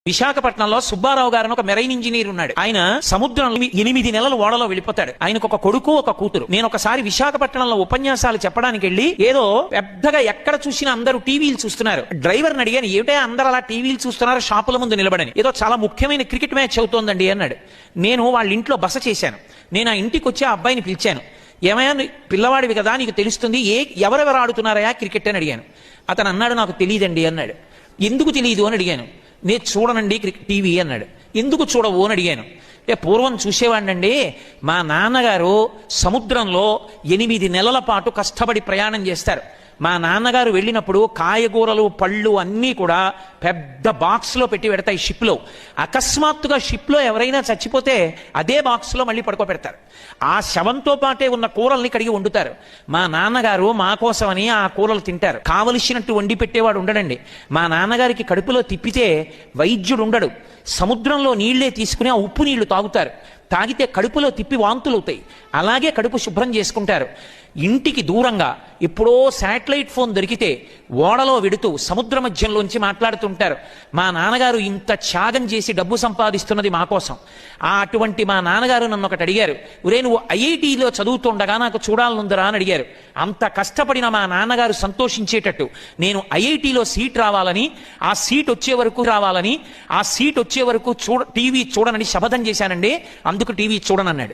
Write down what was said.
విశాఖపట్నంలో సుబ్బారావు గారు ఒక మెరైన్ ఇంజనీర్ ఉన్నాడు. ఆయన సముద్రంలో 8 నెలలు ఓడలో వెళ్ళిపోతాడు. ఆయనకు ఒక కొడుకు ఒక కూతురు. నేను ఒకసారి విశాఖపట్నంలో ఉపన్యాసాలు చెప్పడానికి వెళ్ళి ఏదో పెద్దగా ఎక్కడ చూసినా అందరూ టీవీలు చూస్తున్నారు. డ్రైవర్ని అడిగాను, ఏమిటా అందరూ అలా టీవీలు చూస్తున్నారు షాపుల ముందు నిలబడని. ఏదో చాలా ముఖ్యమైన క్రికెట్ మ్యాచ్ అవుతోందండి అన్నాడు. నేను వాళ్ళ ఇంట్లో బస చేశాను. నేను ఆ ఇంటికి వచ్చి ఆ అబ్బాయిని పిలిచాను. ఏమయ్యా పిల్లవాడివి కదా, నీకు తెలుస్తుంది, ఎవరెవరు ఆడుతున్నారయా క్రికెట్ అని అడిగాను. అతను అన్నాడు, నాకు తెలియదండి అన్నాడు. ఎందుకు తెలియదు అని అడిగాను. నేను చూడనండి టీవీ అన్నాడు. ఎందుకు చూడవు అని అడిగాను. పూర్వం చూసేవాడినండి, మా నాన్నగారు సముద్రంలో 8 నెలల పాటు కష్టపడి ప్రయాణం చేస్తారు. మా నాన్నగారు వెళ్ళినప్పుడు కాయగూరలు పళ్ళు అన్నీ కూడా పెద్ద బాక్స్లో పెట్టి పెడతాయి షిప్లో. అకస్మాత్తుగా షిప్లో ఎవరైనా చచ్చిపోతే అదే బాక్స్లో మళ్ళీ పడుకోబెడతారు. ఆ శవంతో పాటే ఉన్న కూరల్ని కడిగి వండుతారు. మా నాన్నగారు మా కోసమని ఆ కూరలు తింటారు. కావలసినట్టు వండి పెట్టేవాడు ఉండడండి. మా నాన్నగారికి కడుపులో తిప్పితే వైద్యుడు ఉండడు. సముద్రంలో నీళ్లే తీసుకుని ఆ ఉప్పు నీళ్లు తాగుతారు. తాగితే కడుపులో తిప్పి వాంతులు అవుతాయి. అలాగే కడుపు శుభ్రం చేసుకుంటారు. ఇంటికి దూరంగా ఎప్పుడో శాటిలైట్ ఫోన్ దొరికితే ఓడలో వెడుతూ సముద్ర మధ్యంలోంచి మాట్లాడుతుంటారు. మా నాన్నగారు ఇంత త్యాగం చేసి డబ్బు సంపాదిస్తున్నది మా కోసం. అటువంటి మా నాన్నగారు నన్ను ఒకటి అడిగారు, ఒరే నువ్వు ఐఐటీలో చదువుతుండగా నాకు చూడాలనుందరా అని అడిగారు. అంత కష్టపడిన మా నాన్నగారు సంతోషించేటట్టు నేను ఐఐటీలో సీట్ రావాలని, ఆ సీట్ వచ్చే వరకు టీవీ చూడనని శపథం చేశానండి. అందుకు టీవీ చూడనన్నాడు.